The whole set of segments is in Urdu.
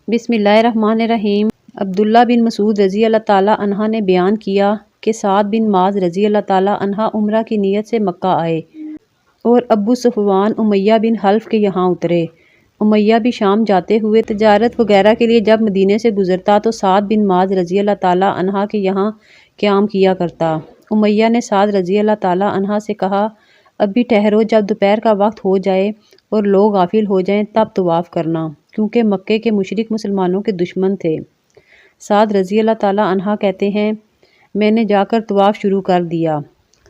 بسم اللہ الرحمن الرحیم۔ عبداللہ بن مسعود رضی اللہ تعالیٰ عنہ نے بیان کیا کہ سعد بن معاذ رضی اللہ تعالیٰ عنہ عمرہ کی نیت سے مکہ آئے اور ابو صفوان امیہ بن حلف کے یہاں اترے۔ امیہ بھی شام جاتے ہوئے تجارت وغیرہ کے لیے جب مدینے سے گزرتا تو سعد بن معاذ رضی اللہ تعالیٰ عنہ کے یہاں قیام کیا کرتا۔ امیہ نے سعد رضی اللہ تعالیٰ عنہ سے کہا، ابھی ٹھہرو، جب دوپہر کا وقت ہو جائے اور لوگ غافل ہو جائیں تب طواف کرنا، کیونکہ مکے کے مشرک مسلمانوں کے دشمن تھے۔ سعد رضی اللہ تعالیٰ عنہ کہتے ہیں، میں نے جا کر طواف شروع کر دیا۔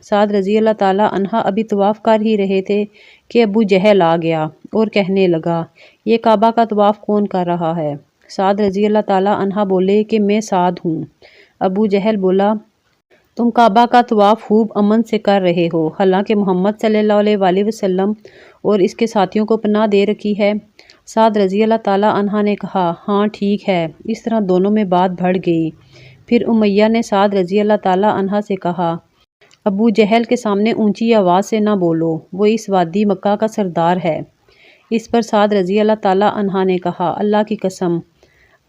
سعد رضی اللہ تعالیٰ عنہ ابھی طواف کر ہی رہے تھے کہ ابو جہل آ گیا اور کہنے لگا، یہ کعبہ کا طواف کون کر رہا ہے؟ سعد رضی اللہ تعالیٰ عنہ بولے کہ میں سعد ہوں۔ ابو جہل بولا، تم کعبہ کا طواف خوب امن سے کر رہے ہو، حالانکہ محمد صلی اللہ علیہ وآلہ وسلم اور اس کے ساتھیوں کو پناہ دے رکھی ہے۔ سعد رضی اللہ تعالیٰ عنہ نے کہا، ہاں ٹھیک ہے۔ اس طرح دونوں میں بات بڑھ گئی۔ پھر امیہ نے سعد رضی اللہ تعالیٰ عنہ سے کہا، ابو جہل کے سامنے اونچی آواز سے نہ بولو، وہ اس وادی مکہ کا سردار ہے۔ اس پر سعد رضی اللہ تعالیٰ عنہ نے کہا، اللہ کی قسم،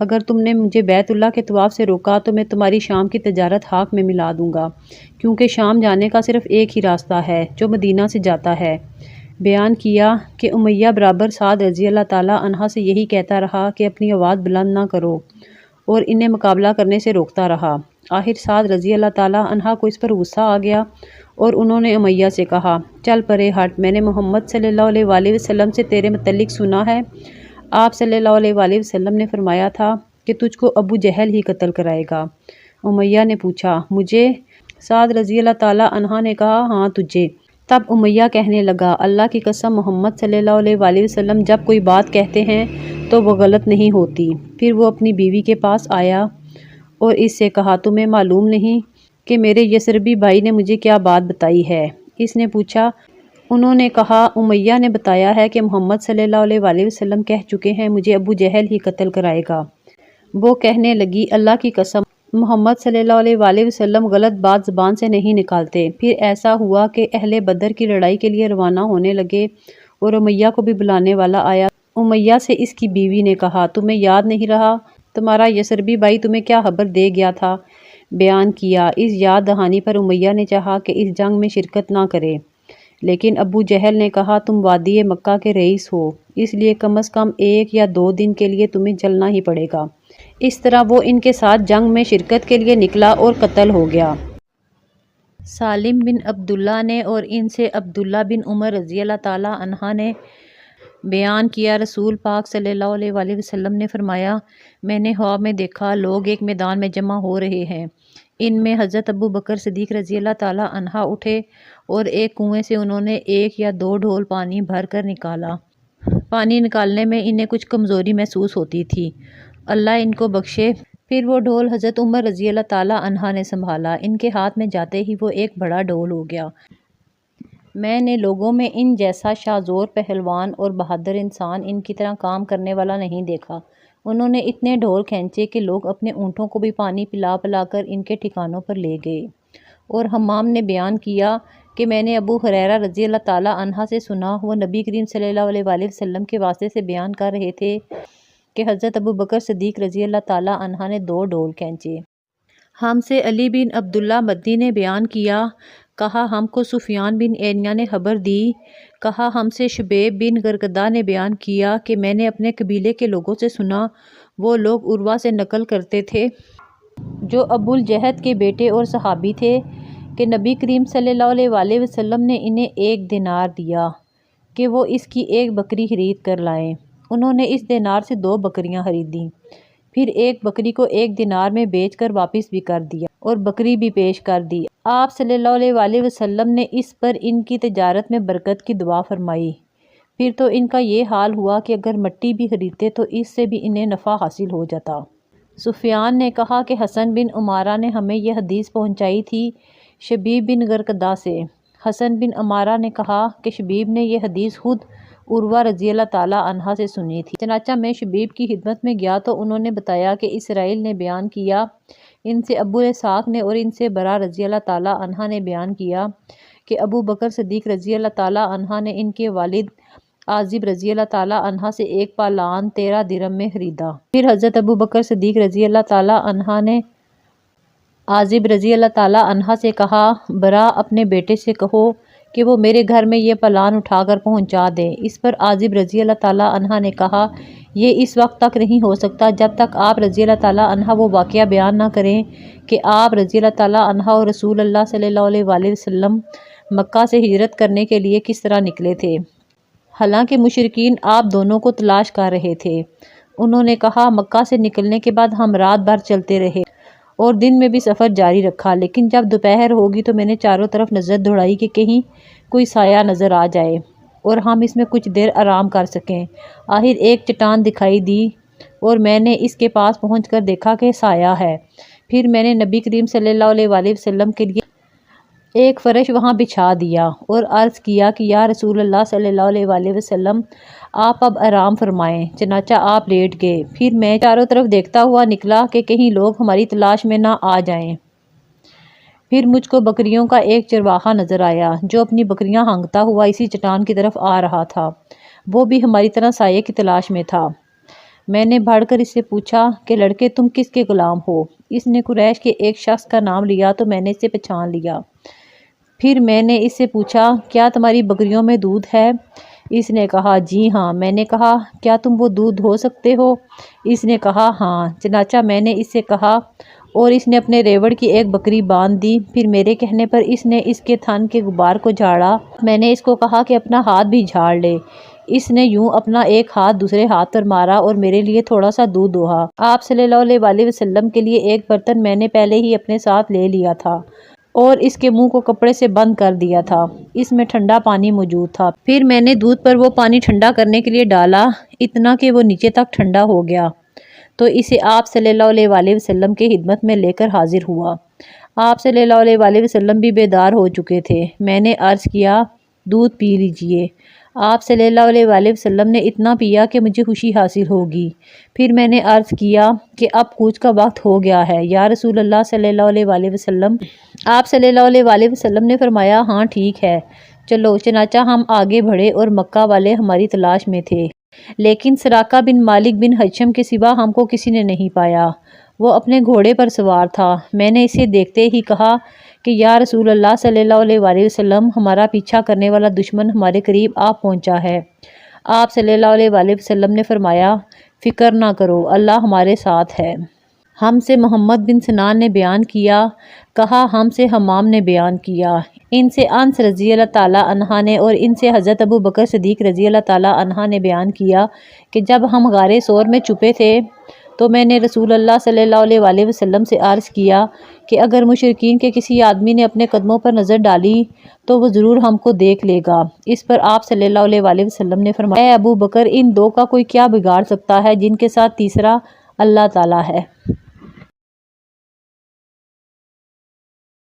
اگر تم نے مجھے بیت اللہ کے طواف سے روکا تو میں تمہاری شام کی تجارت خاک میں ملا دوں گا، کیونکہ شام جانے کا صرف ایک ہی راستہ ہے جو مدینہ سے جاتا ہے۔ بیان کیا کہ امیہ برابر سعد رضی اللہ تعالیٰ عنہ سے یہی کہتا رہا کہ اپنی آواز بلند نہ کرو، اور انہیں مقابلہ کرنے سے روکتا رہا۔ آخر سعد رضی اللہ تعالیٰ عنہ کو اس پر غصہ آ گیا اور انہوں نے امیہ سے کہا، چل پرے ہٹ، میں نے محمد صلی اللہ علیہ وآلہ وسلم سے تیرے متعلق سنا ہے۔ آپ صلی اللہ علیہ وآلہ وسلم نے فرمایا تھا کہ تجھ کو ابو جہل ہی قتل کرائے گا۔ امیہ نے پوچھا، مجھے؟ سعد رضی اللہ تعالیٰ عنہ نے کہا، ہاں تجھے۔ تب امیہ کہنے لگا، اللہ کی قسم، محمد صلی اللہ علیہ وآلہ وسلم جب کوئی بات کہتے ہیں تو وہ غلط نہیں ہوتی۔ پھر وہ اپنی بیوی کے پاس آیا اور اس سے کہا، تمہیں معلوم نہیں کہ میرے یثربی بھائی نے مجھے کیا بات بتائی ہے؟ اس نے پوچھا۔ انہوں نے کہا، امیہ نے بتایا ہے کہ محمد صلی اللہ علیہ وآلہ وسلم کہہ چکے ہیں مجھے ابو جہل ہی قتل کرائے گا۔ وہ کہنے لگی، اللہ کی قسم، محمد صلی اللہ علیہ وآلہ وسلم غلط بات زبان سے نہیں نکالتے۔ پھر ایسا ہوا کہ اہل بدر کی لڑائی کے لیے روانہ ہونے لگے اور امیہ کو بھی بلانے والا آیا۔ امیہ سے اس کی بیوی نے کہا، تمہیں یاد نہیں رہا تمہارا یثربی بھائی تمہیں کیا خبر دے گیا تھا؟ بیان کیا، اس یاد دہانی پر امیہ نے چاہا کہ اس جنگ میں شرکت نہ کرے، لیکن ابو جہل نے کہا، تم وادی مکہ کے رئیس ہو، اس لیے کم از کم 1 یا 2 دن کے لیے تمہیں چلنا ہی پڑے گا۔ اس طرح وہ ان کے ساتھ جنگ میں شرکت کے لیے نکلا اور قتل ہو گیا۔ سالم بن عبداللہ نے اور ان سے عبداللہ بن عمر رضی اللہ تعالیٰ عنہ نے بیان کیا، رسول پاک صلی اللہ علیہ وآلہ وسلم نے فرمایا، میں نے خواب میں دیکھا لوگ ایک میدان میں جمع ہو رہے ہیں۔ ان میں حضرت ابو بکر صدیق رضی اللہ تعالیٰ عنہ اٹھے اور ایک کنویں سے انہوں نے 1 یا 2 ڈھول پانی بھر کر نکالا۔ پانی نکالنے میں انہیں کچھ کمزوری محسوس ہوتی تھی، اللہ ان کو بخشے۔ پھر وہ ڈھول حضرت عمر رضی اللہ تعالیٰ عنہ نے سنبھالا، ان کے ہاتھ میں جاتے ہی وہ ایک بڑا ڈھول ہو گیا۔ میں نے لوگوں میں ان جیسا شاذور پہلوان اور بہادر انسان ان کی طرح کام کرنے والا نہیں دیکھا۔ انہوں نے اتنے ڈھول کھینچے کہ لوگ اپنے اونٹوں کو بھی پانی پلا پلا کر ان کے ٹھکانوں پر لے گئے۔ اور حمام نے بیان کیا کہ میں نے ابو ہریرہ رضی اللہ تعالیٰ عنہ سے سنا، وہ نبی کریم صلی اللہ علیہ وآلہ وسلم کے واسطے سے بیان کر رہے تھے کہ حضرت ابو بکر صدیق رضی اللہ تعالیٰ عنہ نے 2 ڈھول کھینچے۔ ہم سے علی بن عبداللہ مدنی نے بیان کیا، کہا ہم کو سفیان بن عینیہ نے خبر دی، کہا ہم سے شبیب بن غرقدہ نے بیان کیا کہ میں نے اپنے قبیلے کے لوگوں سے سنا، وہ لوگ عروہ سے نقل کرتے تھے جو ابو الجہد کے بیٹے اور صحابی تھے کہ نبی کریم صلی اللہ علیہ وآلہ وسلم نے انہیں 1 دینار دیا کہ وہ اس کی 1 بکری خرید کر لائیں۔ انہوں نے اس دینار سے 2 بکریاں خریدیں، پھر 1 بکری کو 1 دینار میں بیچ کر واپس بھی کر دیا اور بکری بھی پیش کر دی۔ آپ صلی اللہ علیہ وآلہ وسلم نے اس پر ان کی تجارت میں برکت کی دعا فرمائی۔ پھر تو ان کا یہ حال ہوا کہ اگر مٹی بھی خریدتے تو اس سے بھی انہیں نفع حاصل ہو جاتا۔ سفیان نے کہا کہ حسن بن عمارہ نے ہمیں یہ حدیث پہنچائی تھی شبیب بن غرقدہ سے۔ حسن بن عمارہ نے کہا کہ شبیب نے یہ حدیث خود عروہ رضی اللہ تعالیٰ عنہ سے سنی تھی۔ چنانچہ میں شبیب کی خدمت میں گیا تو انہوں نے بتایا کہ اسرائیل نے بیان کیا، ان سے ابو اسحاق نے اور ان سے برا رضی اللہ تعالیٰ عنہ نے بیان کیا کہ ابو بکر صدیق رضی اللہ تعالیٰ عنہ نے ان کے والد عازب رضی اللہ تعالیٰ عنہ سے ایک پالان 13 درہم میں خریدا۔ پھر حضرت ابو بکر صدیق رضی اللہ تعالیٰ عنہ نے عازب رضی اللہ تعالیٰ عنہ سے کہا، برا اپنے بیٹے سے کہو کہ وہ میرے گھر میں یہ پلان اٹھا کر پہنچا دیں۔ اس پر عازب رضی اللہ تعالیٰ عنہ نے کہا، یہ اس وقت تک نہیں ہو سکتا جب تک آپ رضی اللہ تعالیٰ عنہ وہ واقعہ بیان نہ کریں کہ آپ رضی اللہ تعالیٰ عنہ اور رسول اللہ صلی اللہ علیہ وآلہ وسلم مکہ سے ہجرت کرنے کے لیے کس طرح نکلے تھے، حالانکہ مشرکین آپ دونوں کو تلاش کر رہے تھے۔ انہوں نے کہا، مکہ سے نکلنے کے بعد ہم رات بھر چلتے رہے اور دن میں بھی سفر جاری رکھا، لیکن جب دوپہر ہوگی تو میں نے چاروں طرف نظر دوڑائی کہ کہیں کوئی سایہ نظر آ جائے اور ہم اس میں کچھ دیر آرام کر سکیں۔ آخر ایک چٹان دکھائی دی اور میں نے اس کے پاس پہنچ کر دیکھا کہ سایہ ہے۔ پھر میں نے نبی کریم صلی اللہ علیہ وآلہ وسلم کے لیے ایک فرش وہاں بچھا دیا اور عرض کیا کہ یا رسول اللہ صلی اللہ علیہ وآلہ وسلم، آپ اب آرام فرمائیں۔ چنانچہ آپ لیٹ گئے۔ پھر میں چاروں طرف دیکھتا ہوا نکلا کہ کہیں لوگ ہماری تلاش میں نہ آ جائیں۔ پھر مجھ کو بکریوں کا ایک چرواہا نظر آیا جو اپنی بکریاں ہانکتا ہوا اسی چٹان کی طرف آ رہا تھا، وہ بھی ہماری طرح سائے کی تلاش میں تھا۔ میں نے بڑھ کر اس سے پوچھا کہ لڑکے تم کس کے غلام ہو؟ اس نے قریش کے ایک شخص کا نام لیا تو میں نے اسے پہچان لیا۔ پھر میں نے اس سے پوچھا، کیا تمہاری بکریوں میں دودھ ہے؟ اس نے کہا، جی ہاں۔ میں نے کہا، کیا تم وہ دودھ دھو سکتے ہو؟ اس نے کہا، ہاں۔ چنانچہ میں نے اس سے کہا اور اس نے اپنے ریوڑ کی ایک بکری باندھ دی۔ پھر میرے کہنے پر اس نے اس کے تھن کے غبار کو جھاڑا۔ میں نے اس کو کہا کہ اپنا ہاتھ بھی جھاڑ لے۔ اس نے یوں اپنا ایک ہاتھ دوسرے ہاتھ پر مارا اور میرے لیے تھوڑا سا دودھ دوہا۔ آپ صلی اللہ علیہ وآلہ وسلم کے لیے ایک برتن میں نے پہلے ہی اپنے ساتھ لے لیا تھا اور اس کے منہ کو کپڑے سے بند کر دیا تھا۔ اس میں ٹھنڈا پانی موجود تھا۔ پھر میں نے دودھ پر وہ پانی ٹھنڈا کرنے کے لیے ڈالا، اتنا کہ وہ نیچے تک ٹھنڈا ہو گیا، تو اسے آپ صلی اللہ علیہ وآلہ وسلم کے خدمت میں لے کر حاضر ہوا۔ آپ صلی اللہ علیہ وآلہ وسلم بھی بیدار ہو چکے تھے۔ میں نے عرض کیا، دودھ پی لیجئے۔ آپ صلی اللہ علیہ وآلہ وسلم نے اتنا پیا کہ مجھے خوشی حاصل ہوگی۔ پھر میں نے عرض کیا کہ اب کوچ کا وقت ہو گیا ہے یا رسول اللہ صلی اللہ علیہ وآلہ وسلم۔ آپ صلی اللہ علیہ وآلہ وسلم نے فرمایا، ہاں ٹھیک ہے، چلو۔ چنانچہ ہم آگے بڑھے اور مکہ والے ہماری تلاش میں تھے، لیکن سراقہ بن مالک بن حشم کے سوا ہم کو کسی نے نہیں پایا۔ وہ اپنے گھوڑے پر سوار تھا۔ میں نے اسے دیکھتے ہی کہا کہ یا رسول اللہ صلی اللہ علیہ وآلہ وسلم، ہمارا پیچھا کرنے والا دشمن ہمارے قریب آ پہنچا ہے۔ آپ صلی اللہ علیہ وآلہ وسلم نے فرمایا، فکر نہ کرو، اللہ ہمارے ساتھ ہے۔ ہم سے محمد بن سنان نے بیان کیا، کہا ہم سے حمام نے بیان کیا، ان سے انس رضی اللہ تعالیٰ عنہ نے اور ان سے حضرت ابو بکر صدیق رضی اللہ تعالیٰ عنہ نے بیان کیا کہ جب ہم غار ثور میں چھپے تھے تو میں نے رسول اللہ صلی اللہ علیہ وآلہ وسلم سے عرض کیا کہ اگر مشرکین کے کسی آدمی نے اپنے قدموں پر نظر ڈالی تو وہ ضرور ہم کو دیکھ لے گا۔ اس پر آپ صلی اللہ علیہ وآلہ وسلم نے فرمایا، اے ابو بکر، ان دو کا کوئی کیا بگاڑ سکتا ہے جن کے ساتھ تیسرا اللہ تعالیٰ ہے۔